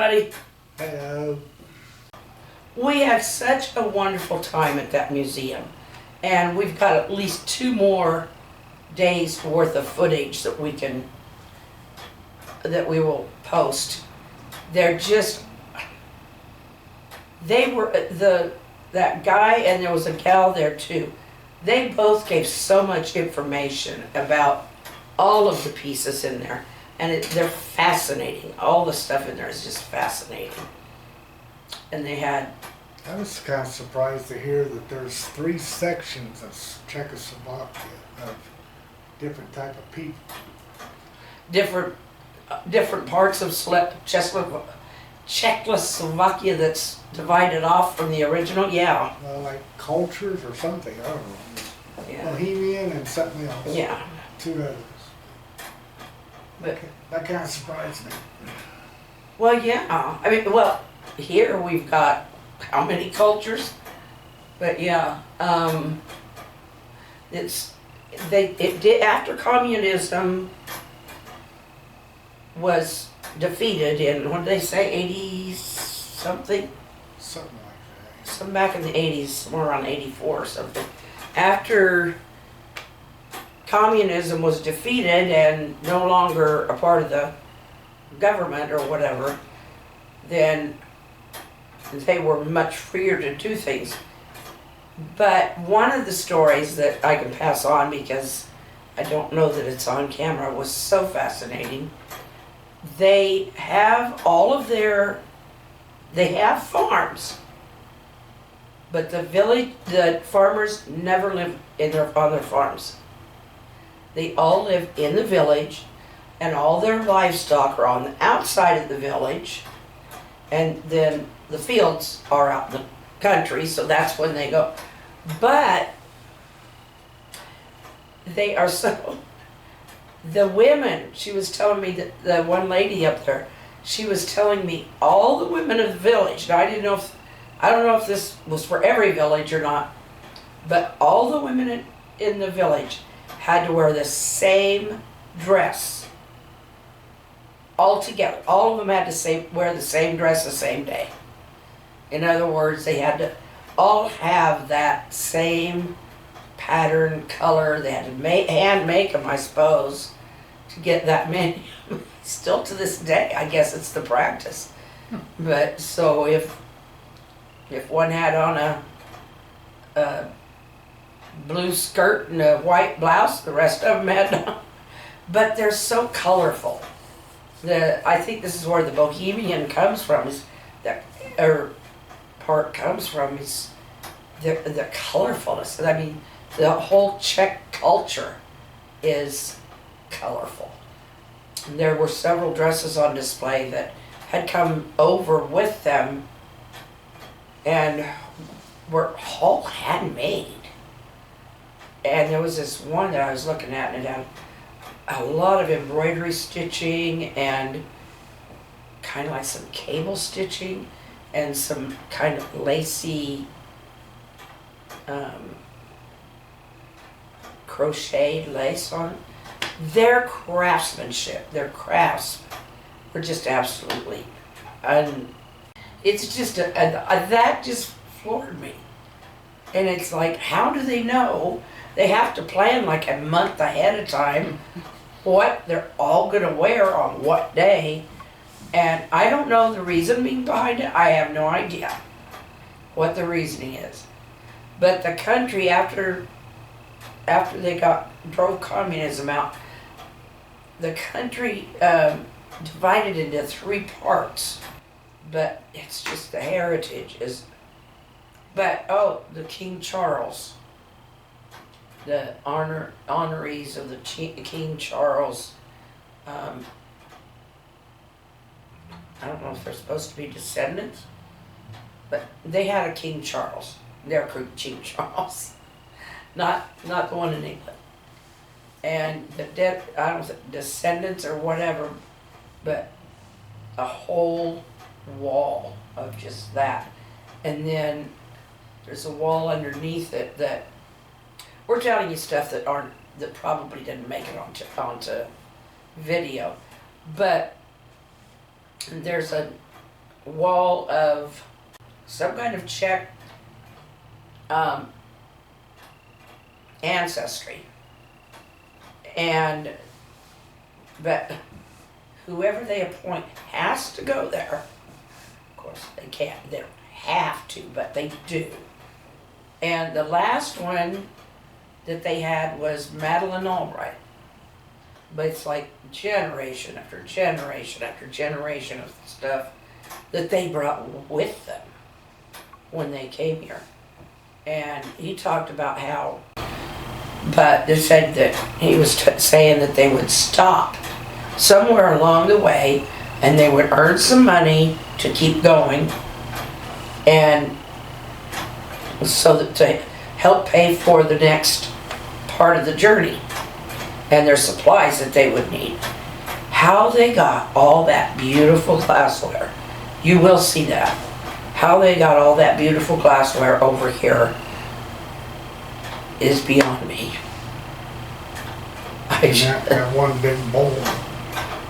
buddy. Hello. We had such a wonderful time at that museum, and we've got at least 2 more days worth of footage that we will post. They're just, that guy and there was a gal there too. They both gave so much information about all of the pieces in there, and they're fascinating. All the stuff in there is just fascinating. And they had... I was kind of surprised to hear that there's 3 sections of Czechoslovakia of different type of people. Different parts of Czechoslovakia that's divided off from the original, yeah. Well, like cultures or something, I don't know. Yeah. Bohemian and something else. Yeah. 2 others. But, that kind of surprised me. well, yeah. I mean, well, here we've got how many cultures? But yeah, it did after communism was defeated in, what did they say, 80 something? Something like that. Some back in the 80s, somewhere around 84 or something. After communism was defeated and no longer a part of the government or whatever, then they were much freer to do things. But one of the stories that I can pass on, because I don't know that it's on camera, was so fascinating. They have they have farms, but the farmers never live on their farms. They all live in the village, and all their livestock are on the outside of the village, and then the fields are out in the country, so that's when they go. But they are so... The women, she was telling me that the one lady up there, she was telling me all the women of the village, and I don't know if this was for every village or not, but all the women in the village had to wear the same dress. All together. All of them had to wear the same dress the same day. In other words, they had to all have that same pattern, color. They had to hand make them, I suppose, to get that many. Still to this day, I guess it's the practice. But so if one had on a blue skirt and a white blouse, the rest of them had on. But they're so colorful. I think this is where the Bohemian comes from, is that, or part comes from, is the colorfulness. I mean, the whole Czech culture is colorful. And there were several dresses on display that had come over with them and were all handmade. And there was this one that I was looking at, and it had a lot of embroidery stitching and kind of like some cable stitching and some kind of lacy crocheted lace on it. Their craftsmanship, their crafts were just absolutely, it's just, that just floored me. And it's like, how do they know? They have to plan like a month ahead of time what they're all going to wear on what day. And I don't know the reasoning behind it. I have no idea what the reasoning is. But the country, after they drove communism out, the country divided into 3 parts. But it's just the heritage is. But the King Charles, the honorees of the King Charles. I don't know if they're supposed to be descendants, but they had a King Charles. They're King Charles, not the one in England. And I don't know, descendants or whatever, but a whole wall of just that. And then there's a wall underneath it that we're telling you stuff that probably didn't make it onto video, but there's wall of some kind of Czech ancestry. But whoever they appoint has to go there. Of course, they don't have to, but they do. And the last one that they had was Madeleine Albright. But it's like generation after generation after generation of stuff that they brought with them when they came here. And he talked about how, but they said that he was saying that they would stop somewhere along the way and they would earn some money to keep going, and so that to help pay for the next part of the journey and their supplies that they would need. How they got all that beautiful glassware, you will see that. How they got all that beautiful glassware over here is beyond me. That one big bowl.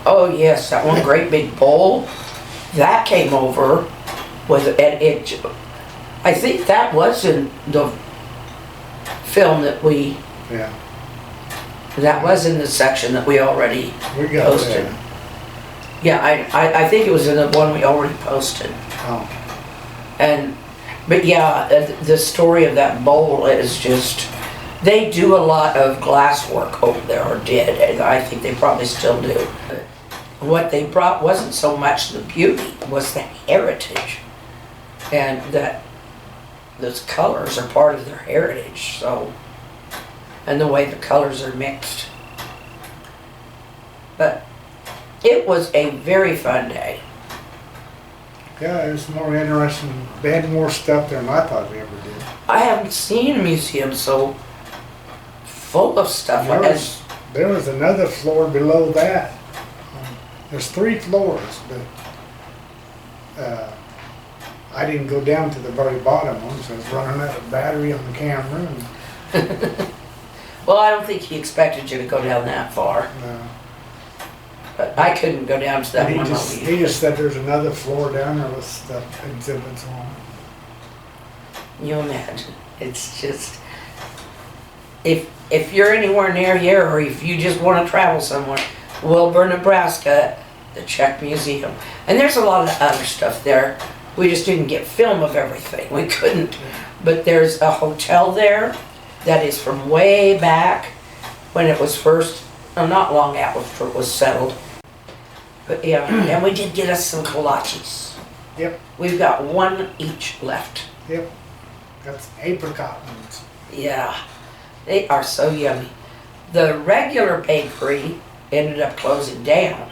Oh yes, that one great big bowl, that came over with it. I think that was in the film that we, Yeah. that was in the section that we already We got posted. that. Yeah, I think it was in the one we already posted. Oh, But yeah, the story of that bowl is just, they do a lot of glass work over there, or did, and I think they probably still do. What they brought wasn't so much the beauty, was the heritage. And that those colors are part of their heritage, so, and the way the colors are mixed. But it was a very fun day. yeah, it was more interesting. They had more stuff there than I thought they ever did. I haven't seen a museum so full of stuff. There was another floor below that. There's 3 floors, but I didn't go down to the very bottom one, so I was running out of battery on the camera. Well, I don't think he expected you to go down that far, but I couldn't go down to that And one. he just said there's another floor down there with stuff, exhibits on. You imagine, it's just, if you're anywhere near here, or if you just want to travel somewhere, Wymore, Nebraska, the Czech Museum, and there's a lot of other stuff there. We just didn't get film of everything. We couldn't. But there's a hotel there that is from way back when it was first, not long after it was settled. But yeah, and we did get us some kolaches. Yep, We've got one each left. yep. That's apricot ones. Yeah, they are so yummy. The regular bakery ended up closing down,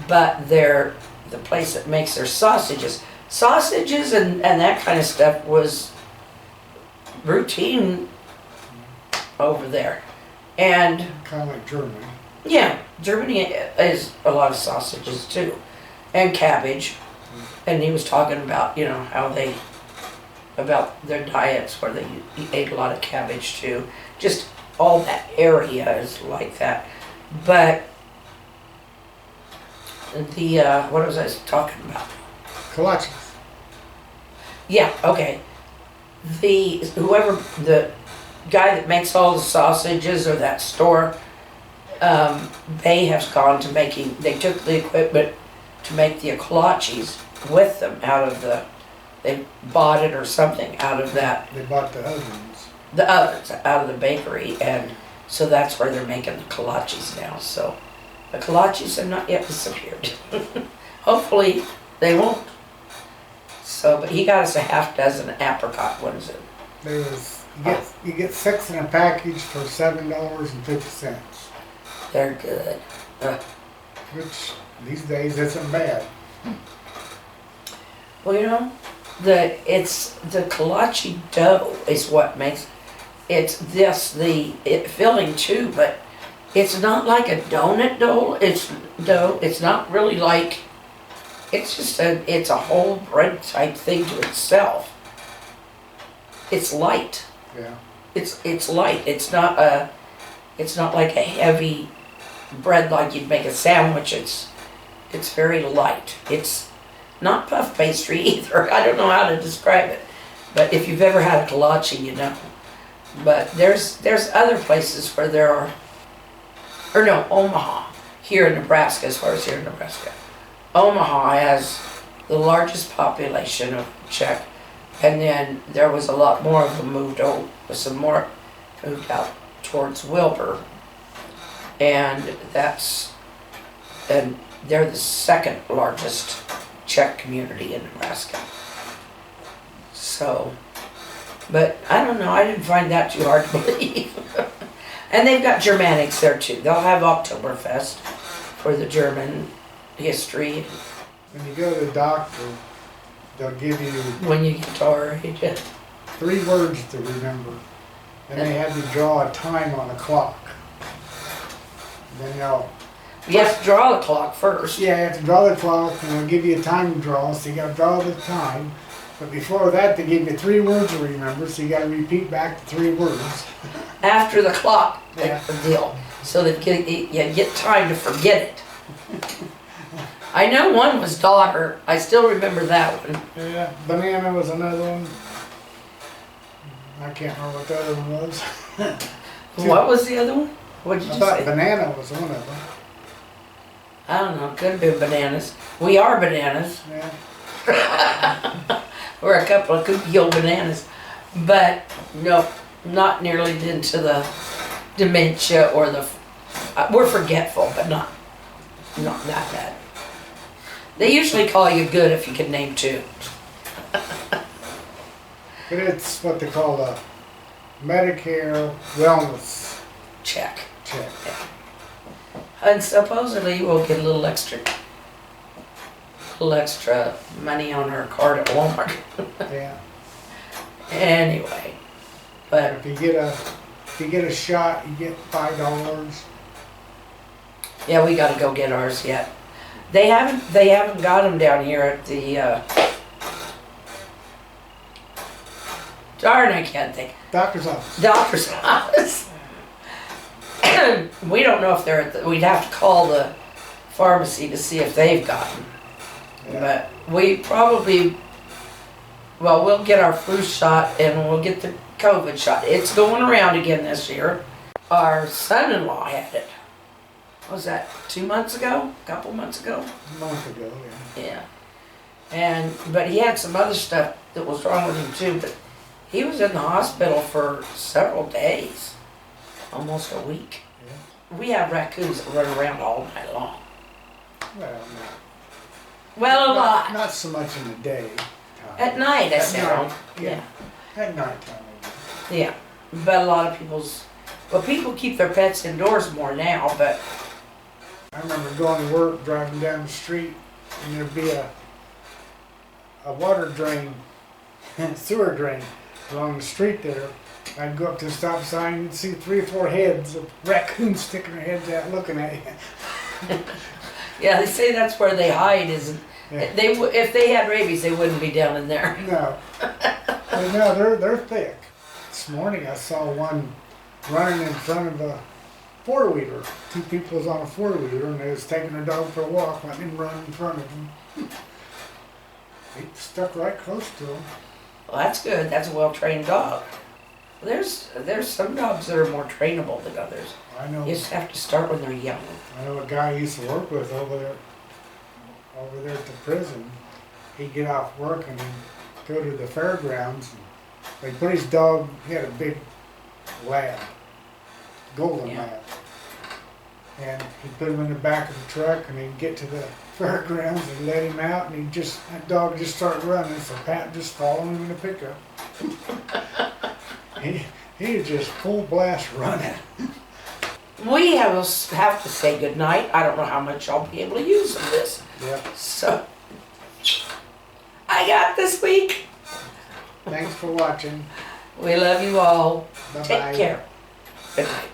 but the place that makes their sausages and that kind of stuff was routine over there. And Kind of like Germany. yeah, Germany is a lot of sausages too, and cabbage. And he was talking about, how about their diets where they ate a lot of cabbage too. Just all that area is like that. But what was I talking about? Kolaches. Yeah, okay. The guy that makes all the sausages, or that store, they have gone to they took the equipment to make the kolaches with them they bought it or something out of that, They bought the ovens. the ovens out of the bakery, and so that's where they're making the kolaches now. So the kolaches have not yet disappeared. Hopefully they won't. So, but he got us a half dozen apricot ones. You get 6 in a package for $7.50, They're good. which these days isn't bad. Well, the kolache dough is what makes it's the filling too, but it's not like a donut dough. It's not really like, it's a whole bread type thing to itself. It's light. Yeah. It's light. It's not like a heavy bread like you'd make a sandwich. It's very light. It's not puff pastry either. I don't know how to describe it. But if you've ever had a kolache, you know. But there's other places where there are, or no, Omaha, here in Nebraska, as far as here in Nebraska. Omaha has the largest population of Czech, and then there was a lot more of them moved out, some more moved out towards Wilbur, and they're the second largest Czech community in Nebraska. So, but I don't know, I didn't find that too hard to believe. And they've got Germanics there too. They'll have Oktoberfest for the German history. When you go to the doctor, they'll give you When you get tolerated. 3 words to remember, and they have you draw a time on a clock. Then You have to draw the clock first. you have to draw the clock, and they'll give you a time to draw, so you got to draw the time. But before that, they give you 3 words to remember, so you got to repeat back the 3 words. After the clock, Yeah. the deal. So that you get time to forget it. I know one was daughter. I still remember that one. Yeah, banana was another one. I can't remember what the other one was. What was the other one? What did I you thought say? banana was one of them. I don't know. Could have been bananas. We are bananas. Yeah. We're a couple of kooky old bananas. But no, not nearly into the dementia or the. We're forgetful, but not that bad. They usually call you good if you can name 2. But it's what they call a Medicare wellness Check. check. And supposedly we'll get a little extra money on our card at Walmart. Yeah. Anyway, but If you get a shot, you get $5. yeah, we got to go get ours yet. They haven't got them down here at the. Darn, I can't think. Doctor's office. Doctor's office. We don't know if they're at the. We'd have to call the pharmacy to see if they've got them. Yeah. But we probably. Well, we'll get our flu shot and we'll get the COVID shot. It's going around again this year. Our son-in-law had it. What was that, 2 months ago? A couple months ago? A month ago, yeah. Yeah. But he had some other stuff that was wrong with him too, but he was in the hospital for several days. Almost a week. Yeah. We have raccoons that run around all night long. Well, Well, a lot. Not so much in the day. Time. At night, I At said. night, Yeah. At night time. Yeah. But a lot of people keep their pets indoors more now, but I remember going to work, driving down the street, and there'd be a water drain, sewer drain along the street there. I'd go up to the stop sign and see 3 or 4 heads of raccoons sticking their heads out looking at you. yeah, they say that's where they hide. Is Yeah. if they had rabies, they wouldn't be down in there. No. But no, they're thick. This morning I saw one running in front of a 4-wheeler. 2 people was on a 4-wheeler and they was taking their dog for a walk. I didn't run in front of them. They stuck right close to them. Well, that's good. That's a well-trained dog. There's some dogs that are more trainable than others. I know. You just have to start when they're young. I know a guy I used to work with over there at the prison. He'd get off work and he'd go to the fairgrounds. And he put his dog. He had a big lab, golden Yeah. lab, and he'd put him in the back of the truck and he'd get to the fairgrounds and let him out, and that dog just started running. So Pat just followed him in the pickup. He was just full blast running. We have to say goodnight. I don't know how much I'll be able to use of this. Yep. So, I got this week. Thanks for watching. We love you all. Bye-bye. Take care. Good night.